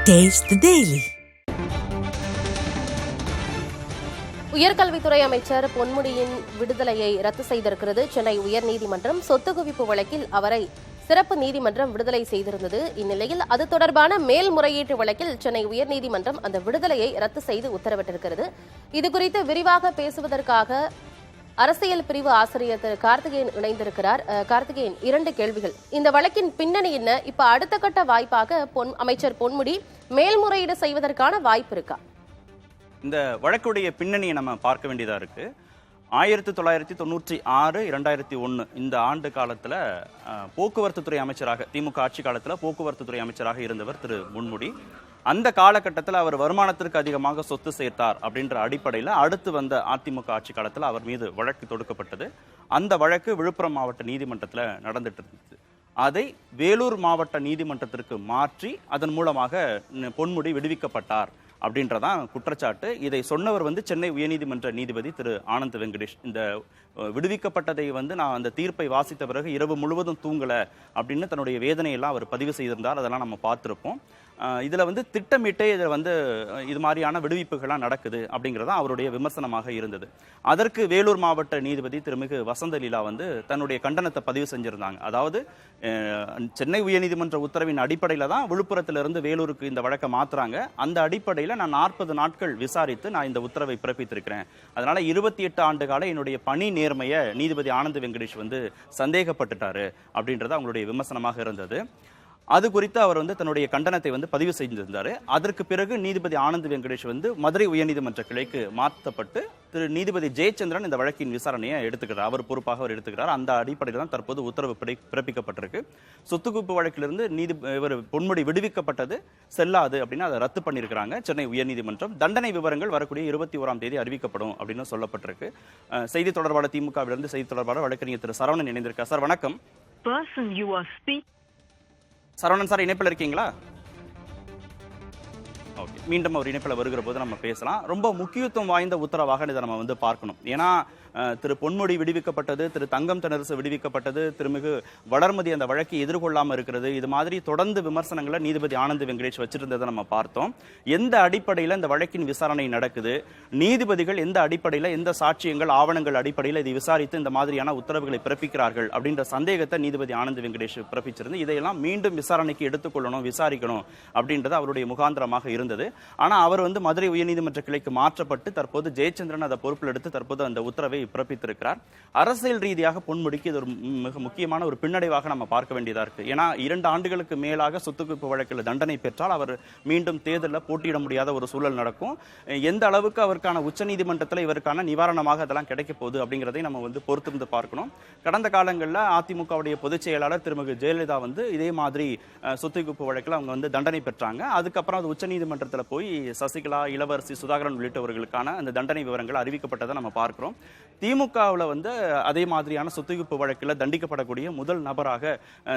Taste the Daily. உயர்கல்வித்துறை அமைச்சர் பொன்முடியின் விடுதலையை ரத்து செய்திருக்கிறது சென்னை உயர்நீதிமன்றம். சொத்து குவிப்பு வழக்கில் அவரை சிறப்பு நீதிமன்றம் விடுதலை செய்திருந்தது. இந்நிலையில் அது தொடர்பான மேல்முறையீட்டு வழக்கில் சென்னை உயர்நீதிமன்றம் அந்த விடுதலையை ரத்து செய்து உத்தரவிட்டிருக்கிறது. இதுகுறித்து விரிவாக பேசுவதற்காக அரசியல் பிரிவு ஆசிரியர் திரு கார்த்திகேயன் இணைந்திருக்கிறார். கார்த்திகேயன், 2 கேள்விகள். இந்த வழக்கின் பின்னணி என்ன? இப்ப அடுத்த கட்ட வாய்ப்பாக அமைச்சர் பொன்முடி மேல்முறையீடு செய்வதற்கான வாய்ப்பு இருக்கா? இந்த வழக்குடைய பின்னணியை நம்ம பார்க்க வேண்டியதா இருக்கு. 1996, 2001 இந்த ஆண்டு காலத்துல போக்குவரத்து துறை அமைச்சராக, திமுக ஆட்சி காலத்துல போக்குவரத்து துறை அமைச்சராக இருந்தவர் திரு பொன்முடி. அந்த காலகட்டத்தில் அவர் வருமானத்திற்கு அதிகமாக சொத்து சேர்த்தார் அப்படின்ற அடிப்படையில் அடுத்து வந்த அதிமுக ஆட்சி காலத்தில் அவர் மீது வழக்கு தொடுக்கப்பட்டது. அந்த வழக்கு விழுப்புரம் மாவட்ட நீதிமன்றத்தில் நடந்துட்டு இருந்துச்சு. அதை வேலூர் மாவட்ட நீதிமன்றத்திற்கு மாற்றி அதன் மூலமாக பொன்முடி விடுவிக்கப்பட்டார் அப்படின்றதான் குற்றச்சாட்டு. இதை சொன்னவர் சென்னை உயர்நீதிமன்ற நீதிபதி திரு ஆனந்த் வெங்கடேஷ். இந்த விடுவிக்கப்பட்டதை நான் அந்த தீர்ப்பை வாசித்த பிறகு இரவு முழுவதும் தூங்கல அப்படின்னு தன்னுடைய வேதனையெல்லாம் அவர் பதிவு செய்திருந்தார். அதெல்லாம் நம்ம பார்த்திருப்போம். இதுல திட்டமிட்டே இதுல இது மாதிரியான விடுவிப்புகள்லாம் நடக்குது அப்படிங்கிறதா அவருடைய விமர்சனமாக இருந்தது. அதற்கு வேலூர் மாவட்ட நீதிபதி திருமிகு வசந்தலீலா தன்னுடைய கண்டனத்தை பதிவு செஞ்சிருந்தாங்க. அதாவது சென்னை உயர்நீதிமன்ற உத்தரவின் அடிப்படையில தான் விழுப்புரத்திலிருந்து வேலூருக்கு இந்த வழக்கை மாத்துறாங்க. அந்த அடிப்படையில் நான் 40 நாட்கள் விசாரித்து நான் இந்த உத்தரவை பிறப்பித்திருக்கிறேன். அதனால 28 ஆண்டு கால என்னுடைய பணி நேர்மையை நீதிபதி ஆனந்த் வெங்கடேஷ் சந்தேகப்பட்டுட்டாரு அப்படின்றது அவங்களுடைய விமர்சனமாக இருந்தது. அது குறித்து அவர் தன்னுடைய கண்டனத்தை பதிவு செய்திருந்தார். அதற்கு பிறகு நீதிபதி ஆனந்த் வெங்கடேஷ் மதுரை உயர்நீதிமன்ற கிளைக்கு மாற்றப்பட்டு திரு நீதிபதி ஜெயச்சந்திரன் இந்த வழக்கின் விசாரணையை எடுத்துக்கிறார். அவர் பொறுப்பாக அவர் எடுத்துக்கிறார். அந்த அடிப்படையில் தான் தற்போது உத்தரவு பிறப்பிக்கப்பட்டிருக்கு. சொத்து குவிப்பு வழக்கிலிருந்து இவர் பொன்முடி விடுவிக்கப்பட்டது செல்லாது அப்படின்னு அதை ரத்து பண்ணியிருக்கிறாங்க சென்னை உயர்நீதிமன்றம். தண்டனை விவரங்கள் வரக்கூடிய 21ஆம் தேதி அறிவிக்கப்படும் அப்படின்னு சொல்லப்பட்டிருக்கு. செய்தி தொடர்பாளர் திமுகவிலிருந்து செய்தி தொடர்பாளர் வழக்கறிஞர் திரு சரவணன் இணைந்திருக்கார். சார் வணக்கம். சரவணன் சார் இணைப்பில் இருக்கீங்களா? ஓகே, மீண்டும் ஒரு இணைப்பில் வருகிற போது நம்ம பேசலாம். ரொம்ப முக்கியத்துவம் வாய்ந்த உத்தரவாக இதை நம்ம பார்க்கணும். ஏன்னா திரு பொன்முடி விடுவிக்கப்பட்டது, திரு தங்கம் தென்னரசு விடுவிக்கப்பட்டது, திருமிகு வளர்மதி அந்த வழக்கை எதிர்கொள்ளாமல் இருக்கிறது, இது மாதிரி தொடர்ந்து விமர்சனங்களை நீதிபதி ஆனந்த் வெங்கடேஷ் வச்சிருந்ததை நம்ம பார்த்தோம். எந்த அடிப்படையில் இந்த வழக்கின் விசாரணை நடக்குது, நீதிபதிகள் எந்த அடிப்படையில், எந்த சாட்சியங்கள் ஆவணங்கள் அடிப்படையில் இதை விசாரித்து இந்த மாதிரியான உத்தரவுகளை பிறப்பிக்கிறார்கள் அப்படின்ற சந்தேகத்தை நீதிபதி ஆனந்த் வெங்கடேஷ் பிறப்பிச்சிருந்து இதையெல்லாம் மீண்டும் விசாரணைக்கு எடுத்துக்கொள்ளணும், விசாரிக்கணும் அப்படின்றது அவருடைய முகாந்திரமாக இருந்தது. ஆனா அவர் மதுரை உயர்நீதிமன்ற கிளைக்கு மாற்றப்பட்டு தற்போது ஜெயச்சந்திரன் அதை பொறுப்பில் எடுத்து தற்போது அந்த உத்தரவை பிறப்பித்திருக்கிறார். அரசியல் ரீதியாக பொன்முடிக்கு இது ஒரு மிக முக்கியமான ஒரு பின்னடைவாக நம்ம பார்க்க வேண்டியதா இருக்கு. ஏன்னா 2 ஆண்டுகளுக்கு மேலாக சொத்து குவிப்பு வழக்கில் தண்டனை பெற்றால் அவர் மீண்டும் தேர்தலில் போட்டியிட முடியாத ஒரு சூழல் நடக்கும். எந்த அளவுக்கு அவருக்கான உச்சநீதிமன்றத்தில் இவருக்கான நிவாரணமாக அதெல்லாம் கிடைக்க போகுது அப்படிங்கிறதை நம்ம பொறுத்திருந்து பார்க்கணும். கடந்த காலங்களில் அதிமுகவுடைய பொதுச் செயலாளர் திருமிகு ஜெயலலிதா இதே மாதிரி சொத்து குவிப்பு வழக்கில் அவங்க தண்டனை பெற்றாங்க. அதுக்கப்புறம் அது உச்சநீதிமன்றத்தில் போய் சசிகலா, இளவரசி சுதாகரன் உள்ளிட்டவர்களுக்கான அந்த தண்டனை விவரங்கள் அறிவிக்கப்பட்டதை நம்ம பார்க்கிறோம். திமுகவில் அதே மாதிரியான சொத்து குவிப்பு வழக்கில் தண்டிக்கப்படக்கூடிய முதல் நபராக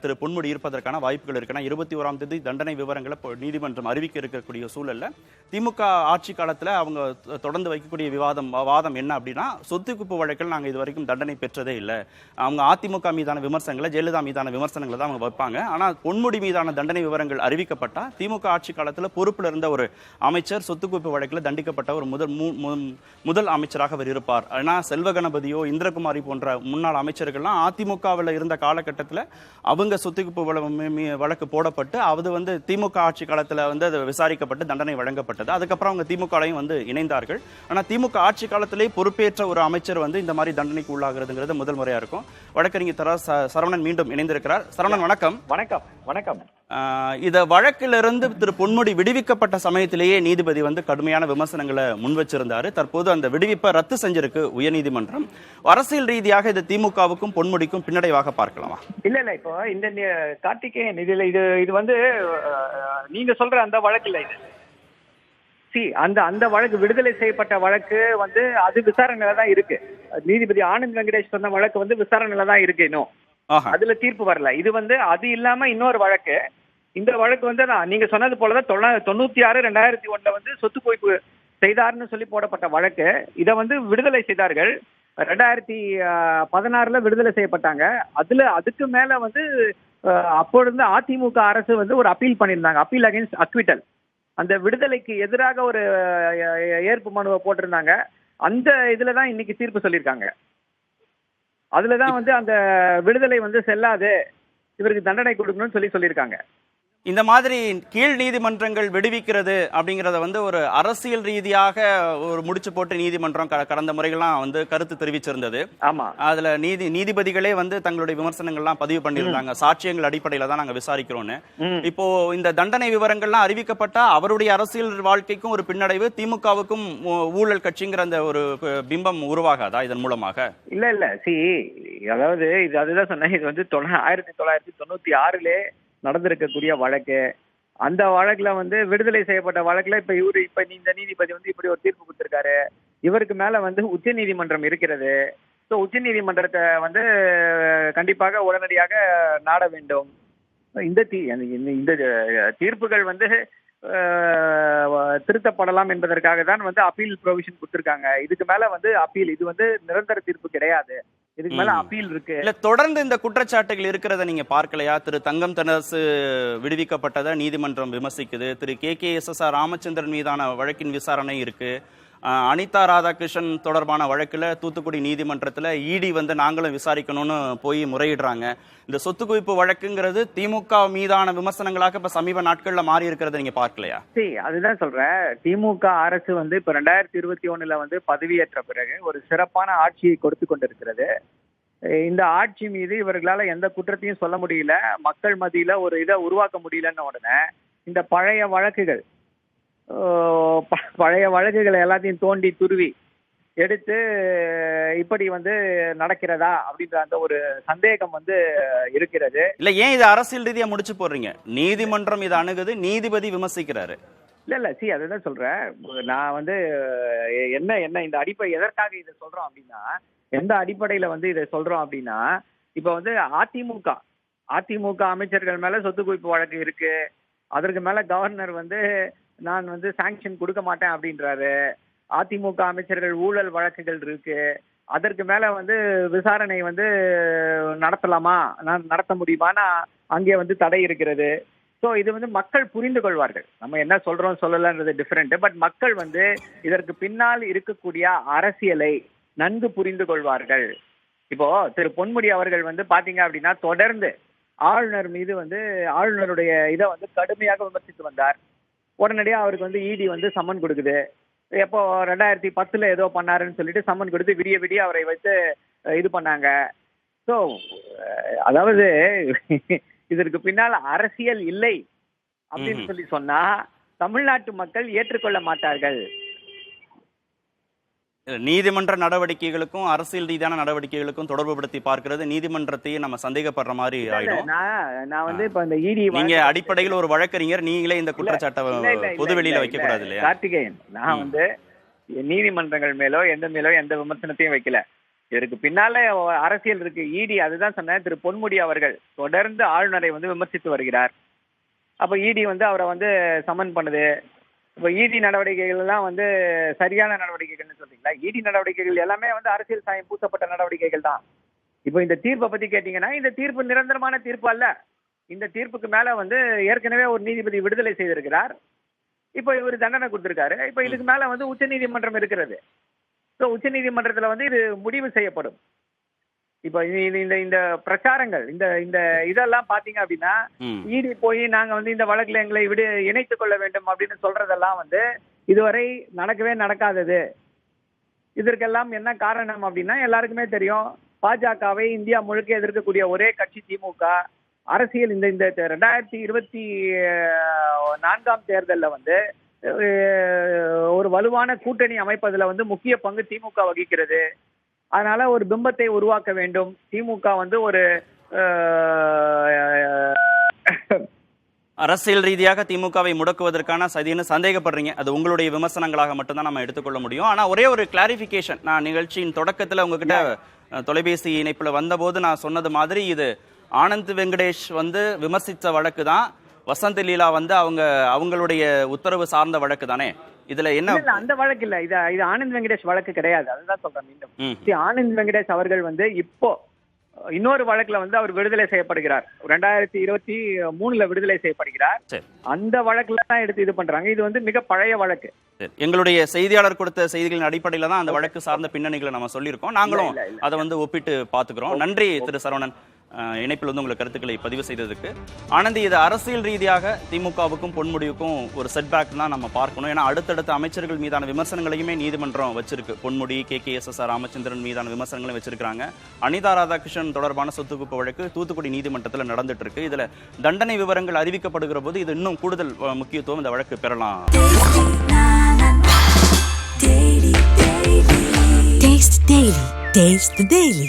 திரு பொன்முடி இருப்பதற்கான வாய்ப்புகள் இருக்கு. 21ஆம் தேதி தண்டனை விவரங்களை நீதிமன்றம் அறிவிக்க இருக்கக்கூடிய சூழல்ல திமுக ஆட்சி காலத்தில் அவங்க தொடர்ந்து வைக்கக்கூடிய வாதம் என்ன அப்படின்னா, சொத்து குவிப்பு வழக்கில் நாங்கள் இது வரைக்கும் தண்டனை பெற்றதே இல்லை. அவங்க அதிமுக மீதான விமர்சனங்களை, ஜெயலலிதா மீதான விமர்சனங்களை தான் அவங்க வைப்பாங்க. ஆனால் பொன்முடி மீதான தண்டனை விவரங்கள் அறிவிக்கப்பட்டா திமுக ஆட்சி காலத்தில் பொறுப்பில் இருந்த ஒரு அமைச்சர் சொத்து குவிப்பு வழக்கில் தண்டிக்கப்பட்ட ஒரு முதல் அமைச்சராக அவர் இருப்பார். ஆனால் செல்வகணபதியோ இந்திரகுமாரி போன்ற முன்னாள் அமைச்சர்கள்லாம் அதிமுகவில் இருந்த காலகட்டத்தில் அவங்க சொத்து குவிப்பு வழக்கு போடப்பட்டு அது திமுக ஆட்சி காலத்தில் அது விசாரிக்கப்பட்டு தண்டனை வழங்கப்பட்டது. அதுக்கப்புறம் அவங்க திமுகலையும் இணைந்தார்கள். ஆனால் திமுக ஆட்சி காலத்திலே பொறுப்பேற்ற ஒரு அமைச்சர் இந்த மாதிரி தண்டனைக்கு உள்ளாகிறதுங்கிறது முதல் முறையா இருக்கும். வழக்கறிஞர் சரவணன் மீண்டும் இணைந்திருக்கிறார். சரவணன் வணக்கம். வணக்கம். வணக்கம். இத வழக்கிலிருந்து திரு பொன்முடி விடுவிக்கப்பட்ட சமயத்திலேயே நீதிபதி கடுமையான விமர்சனங்களை முன் வச்சிருந்தாரு. தற்போது அந்த விடுவிப்பை ரத்து செஞ்சிருக்கு உயர்நீதிமன்றம். அரசியல் ரீதியாக இது திமுகவுக்கும் பொன்முடிக்கும் பின்னடைவாக பார்க்கலாமா? இல்ல இப்போ இந்த கார்த்திகேயன் இது நீங்க சொல்ற அந்த வழக்கு இல்ல. இது அந்த வழக்கு விடுதலை செய்யப்பட்ட வழக்கு அது விசாரணையில தான் இருக்கு. நீதிபதி ஆனந்த் வெங்கடேஷ் சொன்ன வழக்கு விசாரணையில தான் இருக்கு. இன்னும் அதுல தீர்ப்பு வரல. இது அது இல்லாம இன்னொரு வழக்கு. இந்த வழக்கு நீங்க சொன்னது போலதான் 96, 2001 சொத்து குவிப்பு செய்தார்னு சொல்லி போடப்பட்ட வழக்கு. இதை விடுதலை செய்தார்கள். 2016 விடுதலை செய்யப்பட்டாங்க. அதுக்கு மேல அப்பொழுது அதிமுக அரசு ஒரு அப்பீல் பண்ணியிருந்தாங்க, அப்பீல் அகைன்ஸ்ட் அக்விட்டல். அந்த விடுதலைக்கு எதிராக ஒரு ஏற்பு மனுவை போட்டிருந்தாங்க. அந்த இதுலதான் இன்னைக்கு தீர்ப்பு சொல்லியிருக்காங்க. அதுலதான் வந்து அந்த விடுதலை வந்து செல்லாது, இவருக்கு தண்டனை கொடுக்கணும்னு சொல்லியிருக்காங்க. இந்த மாதிரி கீழ் நீதிமன்றங்கள் விடுவிக்கிறது அப்படிங்கறத வந்து ஒரு அரசியல் ரீதியாக ஒரு முடிச்சு போட்டு நீதிமன்றம் கடந்த முறைகள்லாம் வந்து கருத்து தெரிவிச்சிருந்தது. ஆமா, அதுல நீதிபதிகளே வந்து தங்களுடைய விமர்சனங்கள்லாம் பதிவு பண்ணியிருந்தாங்க. சாட்சியங்கள் அடிப்படையில தான் நாங்க விசாரிக்கிறோம்னு. இப்போ இந்த தண்டனை விவரங்கள்லாம் அறிவிக்கப்பட்டா அவருடைய அரசியல் வாழ்க்கைக்கும் ஒரு பின்னடைவு, திமுகவுக்கும் ஊழல் கட்சிங்கிற அந்த ஒரு பிம்பம் உருவாகாதா இதன் மூலமாக? இல்ல அதாவது இது அதுதான் சொன்னேன். இது வந்து 1996 நடந்திருக்கக்கூடிய வழக்கு. அந்த வழக்குல வந்து விடுதலை செய்யப்பட்ட வழக்குல இப்ப இந்த நீதிபதி வந்து இப்படி ஒரு தீர்ப்பு கொடுத்திருக்காரு. இவருக்கு மேல வந்து உச்ச நீதிமன்றம் இருக்கிறது. சோ உச்ச நீதிமன்றத்தை வந்து கண்டிப்பாக உடனடியாக நாட வேண்டும். இந்த தீர்ப்புகள் வந்து திருத்தப்படலாம் என்பதற்காக தான் வந்து அப்பீல் ப்ரொவிஷன் கொடுத்திருக்காங்க. இதுக்கு மேல வந்து அப்பீல், இது வந்து நிரந்தர தீர்ப்பு கிடையாது. இதுக்கு மேல அப்பீல் இருக்கு. இல்ல தொடர்ந்து இந்த குற்றச்சாட்டுகள் இருக்கிறத நீங்க பார்க்கலையா? திரு தங்கம் தென்னரசு விடுவிக்கப்பட்டதை நீதிமன்றம் விமர்சிக்குது. திரு KKSSR ராமச்சந்திரன் மீதான வழக்கின் விசாரணை இருக்கு. அனிதா ராதாகிருஷ்ணன் தொடர்பான வழக்குல தூத்துக்குடி நீதிமன்றத்துல இடி வந்து நாங்களும் விசாரிக்கணும்னு போய் முறையிடுறாங்க. இந்த சொத்து குவிப்பு வழக்குங்கிறது திமுக மீதான விமர்சனங்களாக இப்ப சமீப நாட்கள்ல மாறி இருக்கிறத நீங்க பார்க்கலையா? சரி, அதுதான் சொல்றேன். திமுக அரசு வந்து இப்ப 2021 வந்து பதவியேற்ற பிறகு ஒரு சிறப்பான ஆட்சியை கொடுத்து கொண்டிருக்கிறது. இந்த ஆட்சி மீது இவர்களால எந்த குற்றத்தையும் சொல்ல முடியல, மக்கள் மத்தியில ஒரு இதை உருவாக்க முடியலன்னு உடனே இந்த பழைய வழக்குகளை எல்லாத்தையும் தோண்டி துருவி எடுத்து இப்படி வந்து நடக்கிறதா அப்படின்ற அந்த ஒரு சந்தேகம் வந்து இருக்கிறது. இல்ல ஏன் இது அரசியல் ரீதியா முடிச்சு போடுறீங்க? நீதிமன்றம் இதை அணுகுது, நீதிபதி விமர்சிக்கிறாரு. இல்ல அதுதான் சொல்றேன். நான் வந்து என்ன இந்த அடிப்படை எதற்காக இதை சொல்றோம் அப்படின்னா, எந்த அடிப்படையில வந்து இதை சொல்றோம் அப்படின்னா, இப்ப வந்து அதிமுக அமைச்சர்கள் மேல சொத்து குவிப்பு வழக்கு இருக்கு. அதற்கு மேல கவர்னர் வந்து நான் வந்து சாங்ஷன் கொடுக்க மாட்டேன் அப்படின்றாரு. அதிமுக அமைச்சர்கள் ஊழல் வழக்குகள் இருக்கு. அதற்கு மேல வந்து விசாரணை வந்து நடத்த முடியுமானா அங்கே வந்து தடை இருக்கிறது. ஸோ இது வந்து மக்கள் புரிந்து கொள்வார்கள். நம்ம என்ன சொல்றோம் சொல்லலன்றது டிஃபரெண்ட். பட் மக்கள் வந்து இதற்கு பின்னால் இருக்கக்கூடிய அரசியலை நன்கு புரிந்து கொள்வார்கள். இப்போ திரு பொன்முடி அவர்கள் வந்து பாத்தீங்க அப்படின்னா தொடர்ந்து ஆளுநர் மீது வந்து ஆளுநருடைய இதை வந்து கடுமையாக விமர்சித்து வந்தார். உடனடியாக அவருக்கு வந்து இடி வந்து சம்மன் கொடுக்குது. எப்போ 2010 ஏதோ பண்ணாருன்னு சொல்லிட்டு சம்மன் கொடுத்து விடிய அவரை வைத்து இது பண்ணாங்க. ஸோ அதாவது இதற்கு பின்னால் அரசியல் இல்லை அப்படின்னு சொல்லி சொன்னா தமிழ்நாட்டு மக்கள் ஏற்றுக்கொள்ள மாட்டார்கள். நீதிமன்ற நடவடிக்கைகளுக்கும் அரசியல் ரீதியான நடவடிக்கைகளுக்கும் தொடர்பு படுத்தி பார்க்கிறது நீதிமன்றத்தையே நம்ம சந்தேகப்படுற மாதிரி ஆயிடும். நான் வந்து இப்ப இந்த இடி நீங்க அடிப்படையில் ஒரு வழக்கறிஞர், நீங்களே இந்த குற்றச்சாட்டை பொதுவெளியில வைக்க கூடாது இல்லையா? கார்த்திகேயன், நான் வந்து நீதிமன்றங்கள் மேலோ எந்த விமர்சனத்தையும் வைக்கல. இதற்கு பின்னால அரசியல் இருக்கு. இடி அதுதான் சொன்னேன். திரு பொன்முடி அவர்கள் தொடர்ந்து ஆளுநரை வந்து விமர்சித்து வருகிறார். அப்ப இடி வந்து அவரை வந்து சமன் பண்ணுது. இப்போ இடி நடவடிக்கைகள் எல்லாம் வந்து சரியான நடவடிக்கைகள்னு சொல்றீங்களா? இடி நடவடிக்கைகள் எல்லாமே வந்து அரசியல் சாயம் பூசப்பட்ட நடவடிக்கைகள் தான். இப்போ இந்த தீர்ப்பை பத்தி கேட்டீங்கன்னா, இந்த தீர்ப்பு நிரந்தரமான தீர்ப்பு அல்ல. இந்த தீர்ப்புக்கு மேல வந்து ஏற்கனவே ஒரு நீதிபதி விடுதலை செய்திருக்கிறார். இப்போ இவர் தண்டனை கொடுத்திருக்காரு. இப்போ இதுக்கு மேல வந்து உச்ச நீதிமன்றம் இருக்கிறது. ஸோ உச்ச நீதிமன்றத்துல வந்து இது முடிவு செய்யப்படும். இப்ப இந்த பிரச்சாரங்கள் இந்த இதெல்லாம் பாத்தீங்க அப்படின்னா, இடி போய் நாங்க வந்து இந்த வழக்குல எங்களை இணைத்துக் கொள்ள வேண்டும் அப்படின்னு சொல்றதெல்லாம் வந்து இதுவரை நடக்காதது. இதற்கெல்லாம் என்ன காரணம் அப்படின்னா, எல்லாருக்குமே தெரியும், பாஜகவை இந்தியா முழுக்க எதிர்க்கக்கூடிய ஒரே கட்சி திமுக. அரசியல் இந்த 2024 தேர்தலில் வந்து ஒரு வலுவான கூட்டணி அமைப்பதில் வந்து முக்கிய பங்கு திமுக வகிக்கிறது. அதனால ஒரு பிம்பத்தை உருவாக்க வேண்டும். திமுக வந்து ஒரு அரசியல் ரீதியாக திமுகவை முடக்குவதற்கான சதின்னு சந்தேகப்படுறீங்க. அது உங்களுடைய விமர்சனங்களாக மட்டும்தான் நம்ம எடுத்துக்கொள்ள முடியும். ஆனா ஒரே ஒரு கிளாரிபிகேஷன், நான் நிகழ்ச்சியின் தொடக்கத்துல உங்ககிட்ட தொலைபேசி இணைப்புல வந்தபோது நான் சொன்னது மாதிரி, இது ஆனந்த் வெங்கடேஷ் வந்து விமர்சித்த வழக்கு தான். வசந்த் லீலா வந்து அவங்களுடைய உத்தரவு சார்ந்த வழக்கு தானே. இதுல என்ன அந்த வழக்கு இல்ல, இது ஆனந்த் வெங்கடேஷ் வழக்கு கிடையாது. அதுதான் சொல்றேன் மீண்டும். ஆனந்த் வெங்கடேஷ் அவர்கள் வந்து இப்போ இன்னொரு வழக்குல வந்து அவர் விடுதலை செய்யப்படுகிறார். 2023 விடுதலை செய்யப்படுகிறார். அந்த வழக்குல தான் எடுத்து இது பண்றாங்க. இது வந்து மிக பழைய வழக்கு. எங்களுடைய செய்தியாளர் கொடுத்த செய்திகளின் அடிப்படையில தான் அந்த வழக்கு சார்ந்த பின்னணிகளை நம்ம சொல்லியிருக்கோம். நாங்களும் அதை வந்து ஒப்பிட்டு பாத்துக்கிறோம். நன்றி திரு சரவணன், இணைப்பில் வந்து உங்களுக்கு கருத்துக்களை பதிவு செய்ததுக்கு. ஆனந்தி, இது அரசியல் ரீதியாக திமுகவுக்கும் பொன்முடிவுக்கும் ஒரு செட்பேக் தான் நம்ம பார்க்கணும். ஏன்னா அடுத்தடுத்த அமைச்சர்கள் மீதான விமர்சனங்களையுமே நீதிமன்றம் வச்சிருக்கு. பொன்முடி, KKSSR ராமச்சந்திரன் மீதான விமர்சனங்களையும் வச்சிருக்காங்க. அனிதா ராதாகிருஷ்ணன் தொடர்பான சொத்துக்குவிப்பு வழக்கு தூத்துக்குடி நீதிமன்றத்தில் நடந்துட்டு இருக்கு. இதுல தண்டனை விவரங்கள் அறிவிக்கப்படுகிற போது இது இன்னும் கூடுதல் முக்கியத்துவம் இந்த வழக்கு பெறலாம். Taste the Daily.